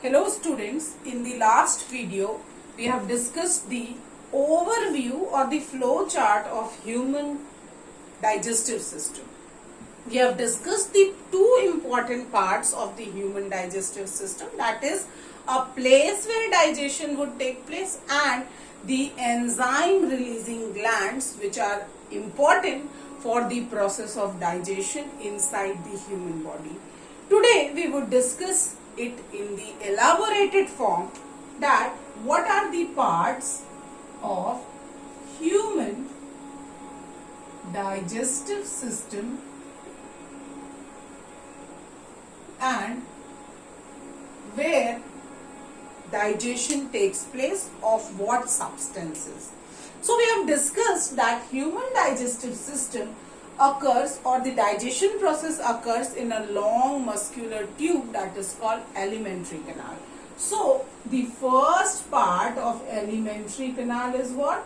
Hello students, in the last video we have discussed the overview or the flow chart of human digestive system. We have discussed the two important parts of the human digestive system, that is a place where digestion would take place and the enzyme releasing glands which are important for the process of digestion inside the human body. Today we would discuss it in the elaborated form, that what are the parts of human digestive system and where digestion takes place of what substances. So we have discussed that human digestive system occurs, or the digestion process occurs, in a long muscular tube that is called alimentary canal. So the first part of alimentary canal is what?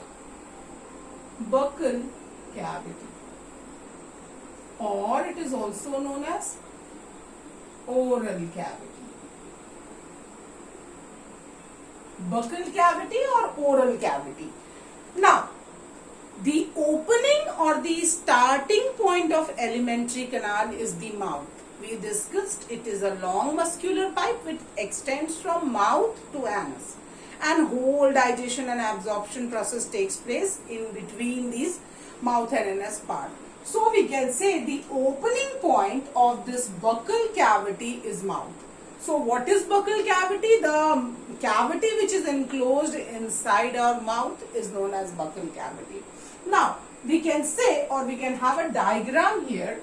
Buccal cavity, or it is also known as oral cavity. Buccal cavity or oral cavity. Now, the opening or the starting point of alimentary canal is the mouth. We discussed it is a long muscular pipe which extends from mouth to anus, and whole digestion and absorption process takes place in between these mouth and anus part. So we can say the opening point of this buccal cavity is mouth. So what is buccal cavity? The cavity which is enclosed inside our mouth is known as buccal cavity. Now we can say, or we can have a diagram here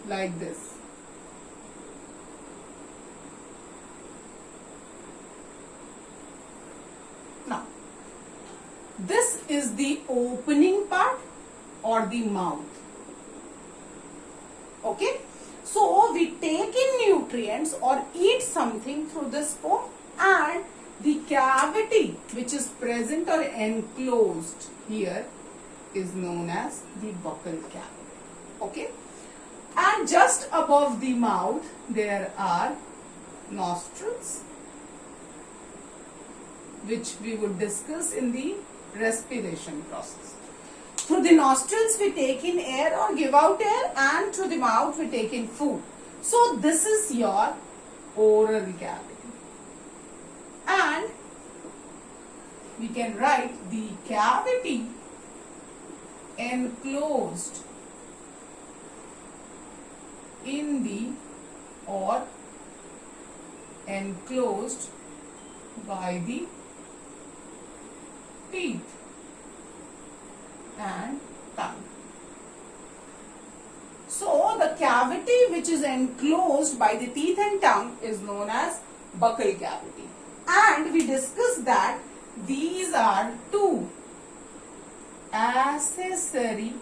like this. Now this is the opening part or the mouth. Okay. So we take in nutrients or eat something through this pore, and the cavity which is present or enclosed here is known as the buccal cavity. Okay. And just above the mouth there are nostrils, which we would discuss in the respiration process. Through the nostrils we take in air or give out air, and through the mouth we take in food. So this is your oral cavity. And we can write the cavity enclosed in the or enclosed by the teeth and tongue. So the cavity which is enclosed by the teeth and tongue is known as buccal cavity. And we discussed that these are two accessory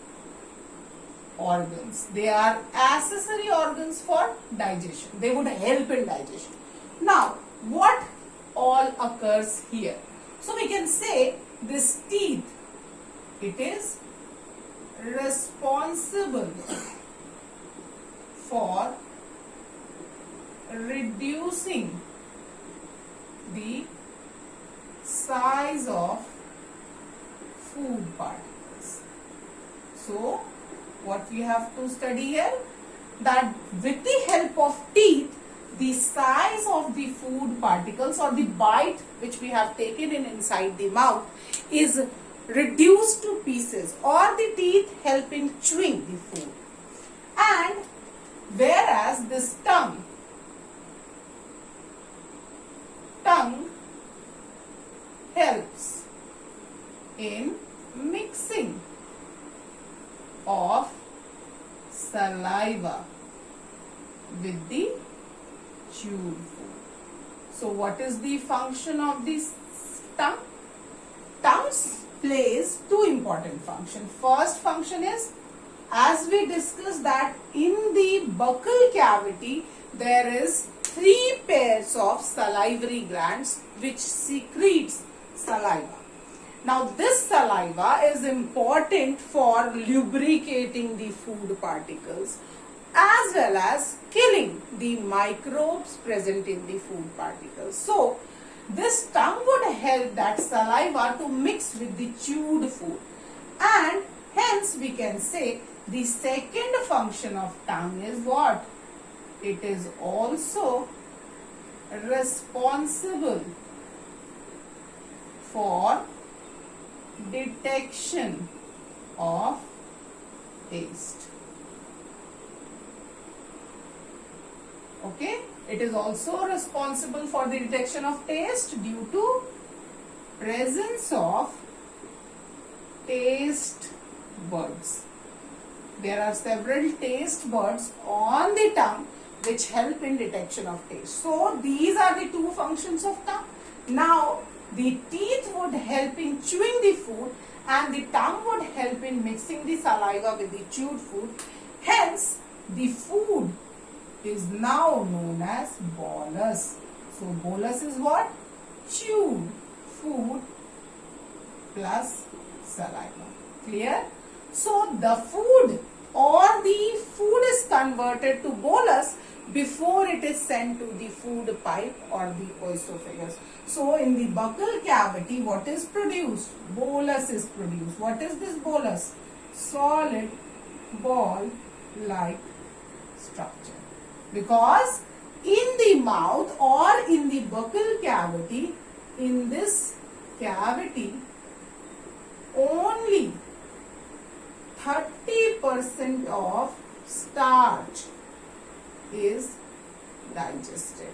organs. They are accessory organs for digestion. They would help in digestion. Now, what all occurs here? So we can say this teeth, it is responsible for reducing the size of food particles. So what we have to study here, that with the help of teeth, the size of the food particles or the bite which we have taken in inside the mouth is reduced to pieces, or the teeth help in chewing the food. And whereas this tongue helps in mixing of saliva with the chewed food. So what is the function of this tongue? Tongue plays two important functions. First function is, as we discussed, that in the buccal cavity there is 3 pairs of salivary glands which secretes saliva. Now this saliva is important for lubricating the food particles as well as killing the microbes present in the food particles. So, this tongue would help that saliva to mix with the chewed food, and hence we can say the second function of tongue is what? It is also responsible for detection of taste. Okay, it is also responsible for the detection of taste due to presence of taste buds. There are several taste buds on the tongue which help in detection of taste. So these are the two functions of tongue. Now the teeth would help in chewing the food and the tongue would help in mixing the saliva with the chewed food. Hence the food is now known as bolus. So bolus is what? Chewed food plus saliva. Clear? So the food or the food is converted to bolus before it is sent to the food pipe or the oesophagus. So in the buccal cavity, what is produced? Bolus is produced. What is this bolus? Solid ball-like structure. Because in the mouth or in the buccal cavity, in this cavity, only 30% of starch is digested,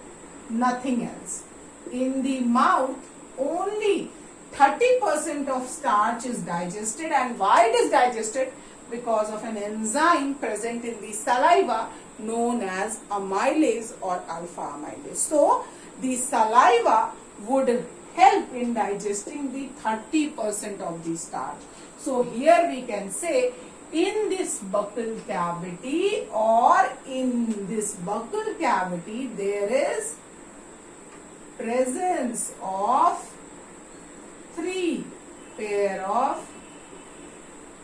nothing else. In the mouth, only 30% of starch is digested. And why it is digested? Because of an enzyme present in the saliva known as amylase or alpha amylase. So, the saliva would help in digesting the 30% of the starch. So, here we can say in this buccal cavity or in this buccal cavity there is presence of 3 pair of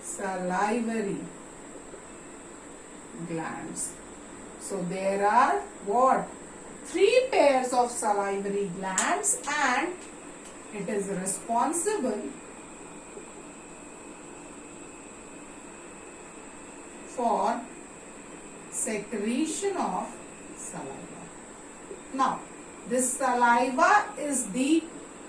salivary glands. So there are what? 3 pairs of salivary glands, and it is responsible for secretion of saliva. Now, this saliva is the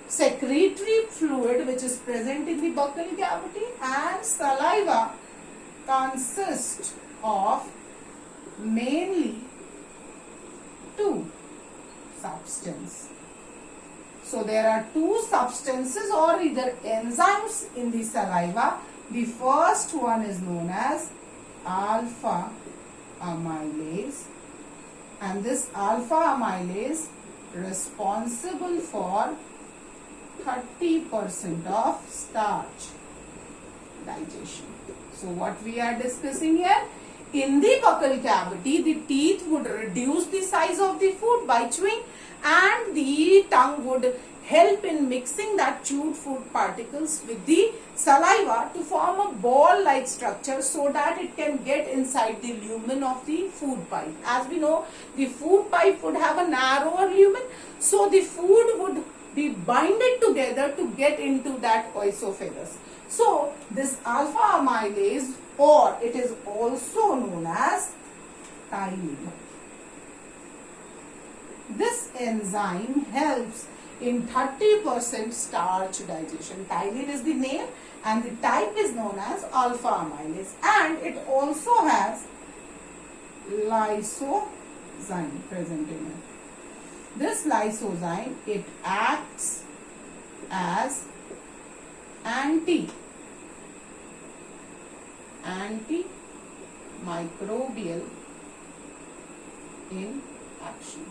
secretory fluid which is present in the buccal cavity, and saliva consists of mainly 2 substances. So there are 2 substances or either enzymes in the saliva. The first one is known as alpha amylase, and this alpha amylase responsible for 30% of starch digestion. So what we are discussing here, in the buccal cavity, the teeth would reduce the size of the food by chewing, and the tongue would help in mixing that chewed food particles with the saliva to form a ball-like structure so that it can get inside the lumen of the food pipe. As we know, the food pipe would have a narrower lumen, so the food would be binded together to get into that oesophagus. So this alpha amylase, or it is also known as ptyalin. This enzyme helps in 30% starch digestion. Ptyalin is the name and the type is known as alpha amylase, and it also has lysozyme present in it. This lysozyme, it acts as antimicrobial in action,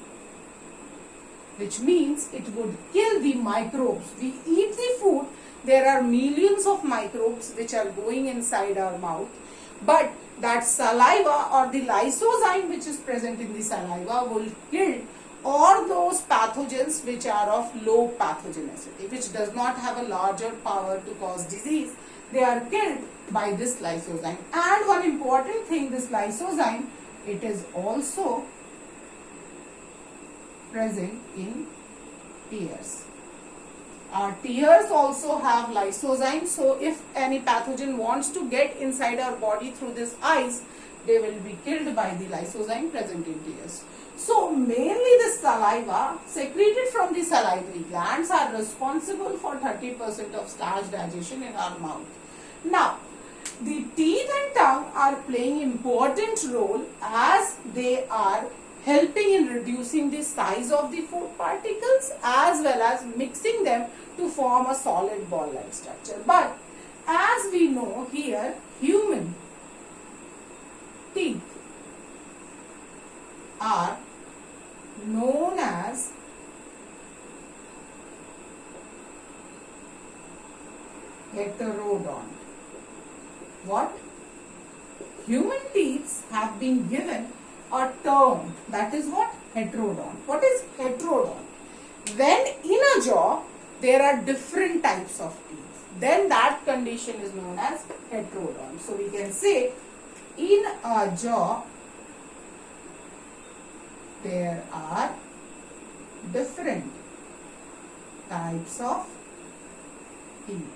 which means it would kill the microbes. We eat the food, there are millions of microbes which are going inside our mouth, but that saliva or the lysozyme which is present in the saliva will kill all those pathogens which are of low pathogenicity, which does not have a larger power to cause disease. They are killed by this lysozyme. And one important thing, this lysozyme it is also present in tears. Our tears also have lysozymes, so if any pathogen wants to get inside our body through this eyes, they will be killed by the lysozyme present in tears. So mainly the saliva secreted from the salivary glands are responsible for 30% of starch digestion in our mouth. Now, the teeth and tongue are playing important role as they are helping in reducing the size of the food particles as well as mixing them to form a solid ball-like structure. But as we know here, human teeth are known as heterodont. What? Human teeth have been given a term, that is what? Heterodont. What is heterodont? When in a jaw there are different types of teeth, then that condition is known as heterodont. So we can say in a jaw there are different types of teeth.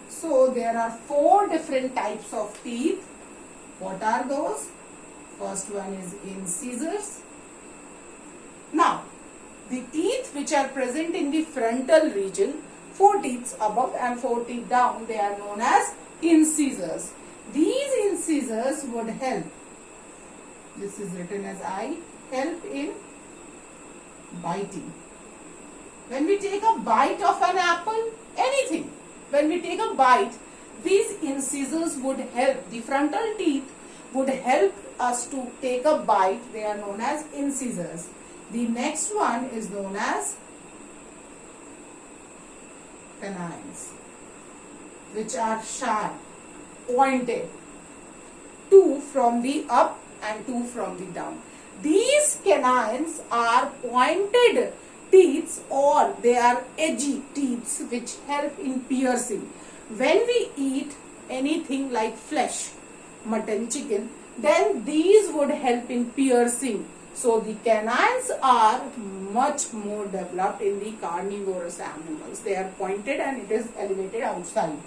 So there are 4 different types of teeth. What are those? First one is incisors. Now, the teeth which are present in the frontal region, 4 teeth above and 4 teeth down, they are known as incisors. These incisors would help, this is written as I, help in biting. When we take a bite of an apple, anything, when we take a bite, these incisors would help, the frontal teeth would help us to take a bite. They are known as incisors. The next one is known as canines, which are sharp, pointed, 2 from the up and 2 from the down. These canines are pointed teeth or they are edgy teeth which help in piercing. When we eat anything like flesh, mutton, chicken, then these would help in piercing. So the canines are much more developed in the carnivorous animals. They are pointed and it is elevated outside.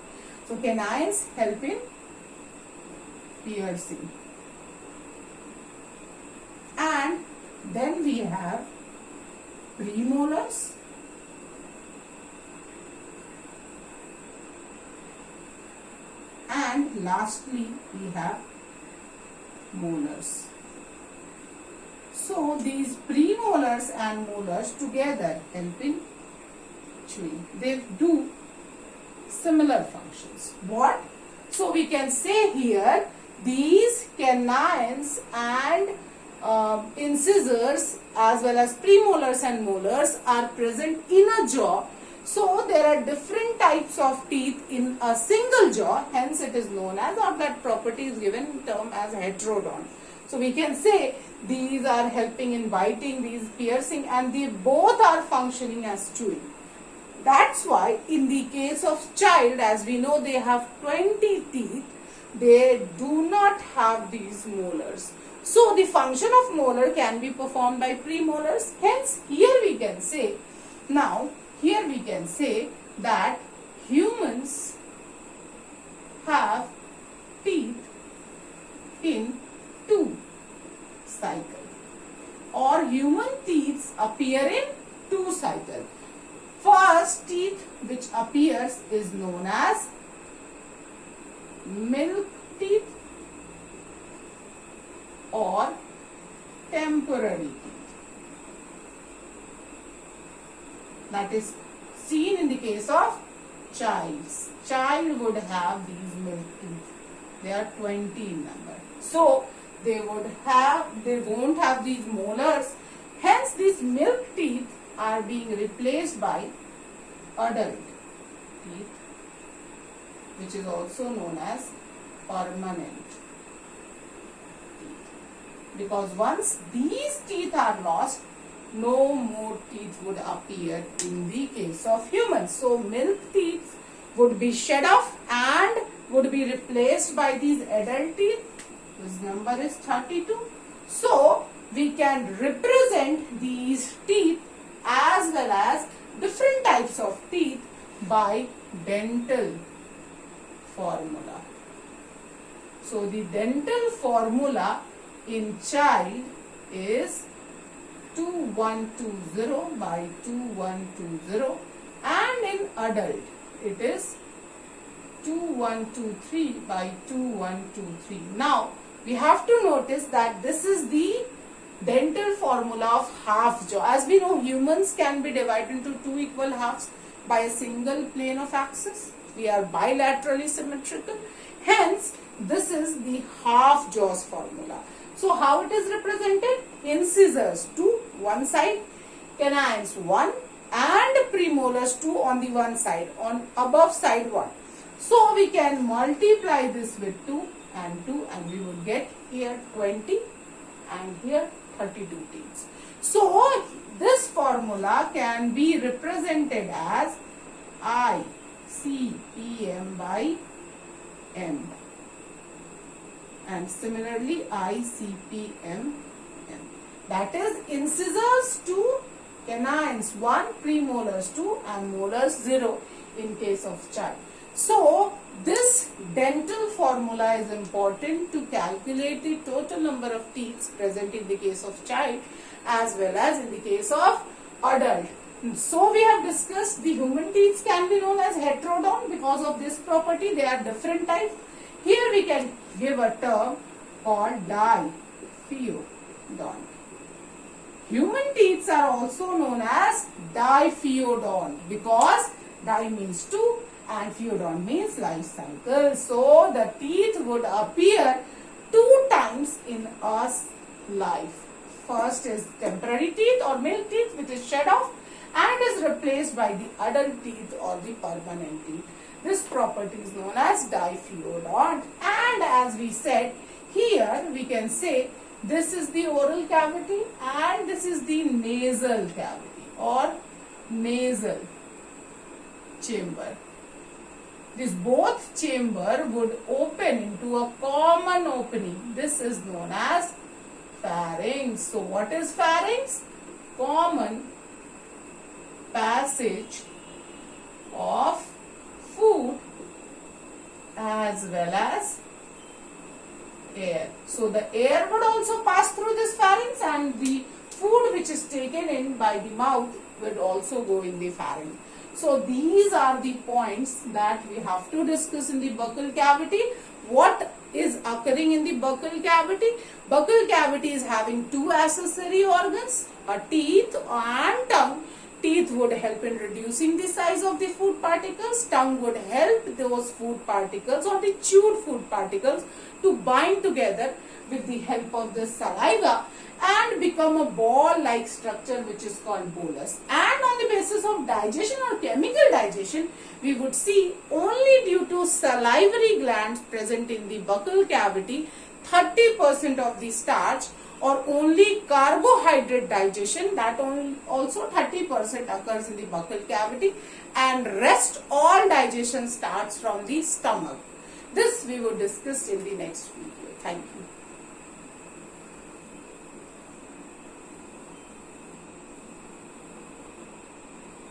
So canines help in piercing. And then we have premolars and lastly we have molars. So these premolars and molars together help in chewing. They do similar functions. What? So we can say here these canines and incisors as well as premolars and molars are present in a jaw. So there are different types of teeth in a single jaw, hence it is known as, or that property is given in term as heterodont. So we can say these are helping in biting, these piercing, and they both are functioning as chewing. That's why in the case of child, as we know they have 20 teeth, they do not have these molars. So the function of molar can be performed by premolars. Hence here we can say, now here we can say that humans have teeth in 2 cycles, or human teeth appear in 2 cycles. First teeth which appears is known as milk teeth or temporary teeth. That is seen in the case of childs. Child would have these milk teeth. They are 20 in number. So they won't have these molars. Hence these milk teeth are being replaced by adult teeth, which is also known as permanent teeth. Because once these teeth are lost, no more teeth would appear in the case of humans. So milk teeth would be shed off and would be replaced by these adult teeth, This number is 32. So we can represent these teeth as well as different types of teeth by dental formula. So the dental formula in child is 2120 by 2120, and in adult it is 2123 by 2123. Now we have to notice that this is the dental formula of half jaw. As we know, humans can be divided into two equal halves by a single plane of axis. We are bilaterally symmetrical. Hence, this is the half jaws formula. So how it is represented? Incisors 2 one side, canines 1 and premolars 2 on the one side, on above side 1. So we can multiply this with 2 and 2 and we would get here 20 and here 32 teeth. So this formula can be represented as ICPM by M, and similarly ICPM. That is incisors 2, canines 1, premolars 2 and molars 0 in case of child. So this dental formula is important to calculate the total number of teeth present in the case of child as well as in the case of adult. So we have discussed the human teeth can be known as heterodont because of this property. They are different types. Here we can give a term called diphyodont. Human teeth are also known as diphyodont because di means 2 and phyodont means life cycle. So the teeth would appear 2 times in a life. First is temporary teeth or milk teeth, which is shed off and is replaced by the adult teeth or the permanent teeth. This property is known as diphyodont, and as we said, here we can say this is the oral cavity and this is the nasal cavity or nasal chamber. This both chamber would open into a common opening. This is known as pharynx. So what is pharynx? Common passage of food as well as air. So the air would also pass through this pharynx and the food which is taken in by the mouth would also go in the pharynx. So these are the points that we have to discuss in the buccal cavity. What is occurring in the buccal cavity? Buccal cavity is having 2 accessory organs, a teeth and tongue. Teeth would help in reducing the size of the food particles. Tongue would help those food particles or the chewed food particles to bind together with the help of the saliva and become a ball-like structure which is called bolus. And on the basis of digestion or chemical digestion, we would see only due to salivary glands present in the buccal cavity, 30% of the starch, or only carbohydrate digestion, that also 30% occurs in the buccal cavity, and rest all digestion starts from the stomach. This we will discuss in the next video. Thank you.